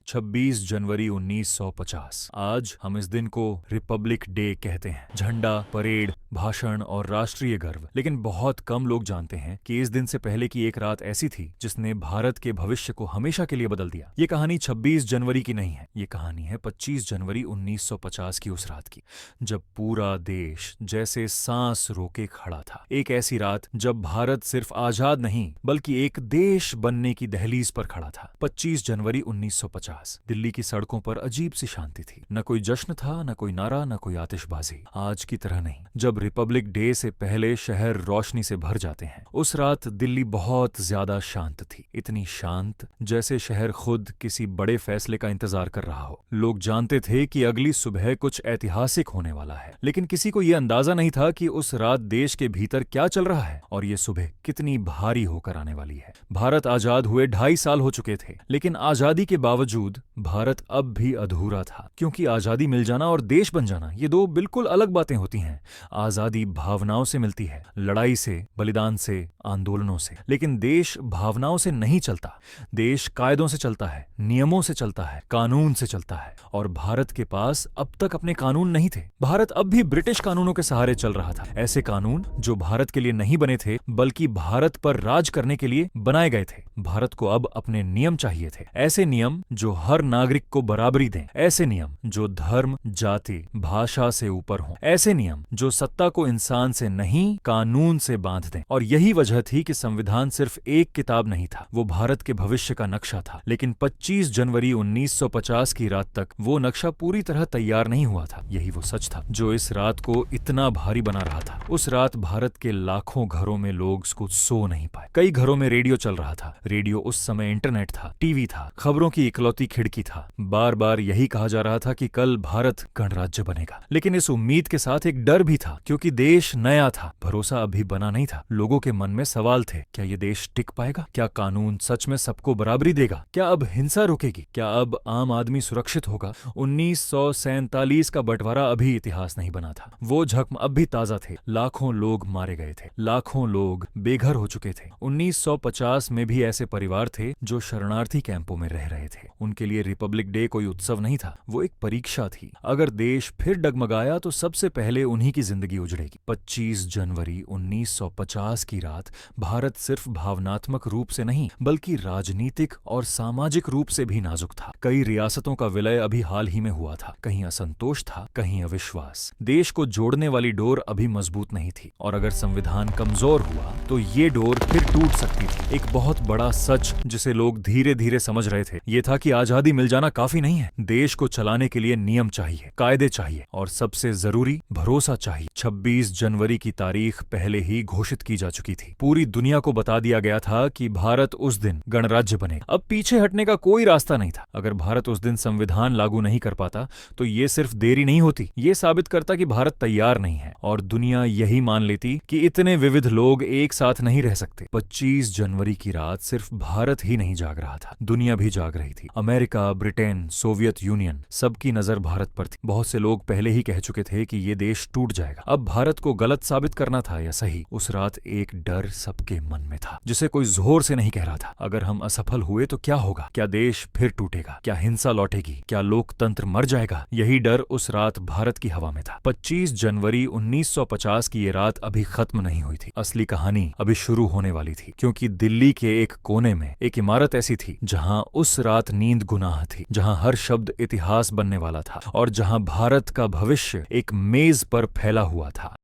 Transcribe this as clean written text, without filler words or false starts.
26 जनवरी 1950। आज हम इस दिन को रिपब्लिक डे कहते हैं। झंडा, परेड, भाषण और राष्ट्रीय गर्व। लेकिन बहुत कम लोग जानते हैं कि इस दिन से पहले की एक रात ऐसी थी जिसने भारत के भविष्य को हमेशा के लिए बदल दिया। ये कहानी 26 जनवरी की नहीं है, ये कहानी है 25 जनवरी 1950 की, उस रात की जब पूरा देश जैसे सांस रोके खड़ा था। एक ऐसी रात जब भारत सिर्फ आजाद नहीं बल्कि एक देश बनने की दहलीज पर खड़ा था। 25 जनवरी 1950। दिल्ली की सड़कों पर अजीब सी शांति थी। न कोई जश्न था, न कोई नारा, न कोई आतिशबाजी। आज की तरह नहीं, जब रिपब्लिक डे से पहले शहर रोशनी से भर जाते हैं। उस रात दिल्ली बहुत ज्यादा शांत थी, इतनी शांत जैसे शहर खुद किसी बड़े फैसले का इंतजार कर रहा हो। लोग जानते थे कि अगली सुबह कुछ ऐतिहासिक होने वाला है, लेकिन किसी को यह अंदाजा नहीं था कि उस रात देश के भीतर क्या चल रहा है और ये सुबह कितनी भारी होकर आने वाली है। भारत आजाद हुए 2.5 साल हो चुके थे, लेकिन आजादी के बावजूद भारत अब भी अधूरा था, क्योंकि आजादी मिल जाना और देश बन जाना ये दो बिल्कुल अलग बातें होती हैं। आजादी भावनाओं से मिलती है, लड़ाई से, बलिदान से, आंदोलनों से। लेकिन देश भावनाओं से नहीं चलता। देश कायदों से चलता है, नियमों से चलता है, कानून से चलता है। और भारत के पास अब तक अपने कानून नहीं थे। भारत अब भी ब्रिटिश कानूनों के सहारे चल रहा था। ऐसे कानून जो भारत के लिए नहीं बने थे बल्कि भारत पर राज करने के लिए बनाए गए थे। भारत को अब अपने नियम चाहिए थे, ऐसे नियम जो हर नागरिक को बराबरी दें, ऐसे नियम जो धर्म, जाति, भाषा से ऊपर हों, ऐसे नियम जो सत्ता को इंसान से नहीं कानून से बांध दें। और यही वजह थी कि संविधान सिर्फ एक किताब नहीं था, वो भारत के भविष्य का नक्शा था। लेकिन 25 जनवरी 1950 की रात तक वो नक्शा पूरी तरह तैयार नहीं हुआ था। यही वो सच था जो इस रात को इतना भारी बना रहा था। उस रात भारत के लाखों घरों में लोग कुछ सो नहीं पाए। कई घरों में रेडियो चल रहा था। रेडियो उस समय इंटरनेट था, टीवी था, खबरों की इकलौती खिड़की था। बार बार यही कहा जा रहा था कि कल भारत गणराज्य बनेगा। लेकिन इस उम्मीद के साथ एक डर भी था, क्योंकि देश नया था, भरोसा अभी बना नहीं था। लोगों के मन में सवाल थे, क्या ये देश टिक पाएगा? क्या कानून सच में सबको बराबरी देगा? क्या अब हिंसा रुकेगी? क्या अब आम आदमी सुरक्षित होगा? 1947 का बंटवारा अभी इतिहास नहीं बना था। वो जख्म अब भी ताजा थे। लाखों लोग मारे गए थे, लाखों लोग बेघर हो चुके थे। 1950 में भी ऐसे परिवार थे जो शरणार्थी कैंपों में रह रहे थे। उनके लिए रिपब्लिक डे कोई उत्सव नहीं था, वो एक परीक्षा थी। अगर देश फिर डगमगाया तो सबसे पहले उन्हीं की जिंदगी उजड़ेगी। 25 जनवरी 1950 की रात भारत सिर्फ भावनात्मक रूप से नहीं बल्कि राजनीतिक और सामाजिक रूप से भी नाजुक था। कई रियासतों का विलय अभी हाल ही में हुआ था। कहीं असंतोष था, कहीं अविश्वास। देश को जोड़ने वाली डोर अभी मजबूत नहीं थी, और अगर संविधान कमजोर हुआ तो ये डोर फिर टूट सकती थी। एक बहुत बड़ा सच जिसे लोग धीरे धीरे समझ रहे थे ये था कि आजादी मिल जाना काफी नहीं है। देश को चलाने के लिए नियम चाहिए, कायदे चाहिए, और सबसे जरूरी भरोसा चाहिए। 26 जनवरी की तारीख पहले ही घोषित की जा चुकी थी। पूरी दुनिया को बता दिया गया था कि भारत उस दिन गणराज्य बनेगा। अब पीछे हटने का कोई रास्ता नहीं था। अगर भारत उस दिन संविधान लागू नहीं कर पाता तो ये सिर्फ देरी नहीं होती, ये साबित करता कि भारत तैयार नहीं है, और दुनिया यही मान लेती कि इतने विविध लोग एक साथ नहीं रह सकते। 25 जनवरी की रात सिर्फ भारत ही नहीं जाग रहा था, दुनिया भी जाग रही थी। अमेरिका, ब्रिटेन, सोवियत यूनियन, सबकी नजर भारत पर थी। बहुत से लोग पहले ही कह चुके थे कि ये देश टूट जाएगा। अब भारत को गलत साबित करना था या सही। उस रात एक डर सबके मन में था, जिसे कोई जोर से नहीं कह रहा था। अगर हम असफल हुए तो क्या होगा? क्या देश फिर टूटेगा? क्या हिंसा लौटेगी? क्या लोकतंत्र मर जाएगा? यही डर उस रात भारत की हवा में था। 25 जनवरी 1950 की ये रात अभी खत्म नहीं हुई थी। असली कहानी अभी शुरू होने वाली थी, क्योंकि दिल्ली के एक कोने में एक इमारत ऐसी थी जहां उस रात नींद गुनाह थी, जहां हर शब्द इतिहास बनने वाला था, और जहां भारत का भविष्य एक मेज पर फैला हुआ था।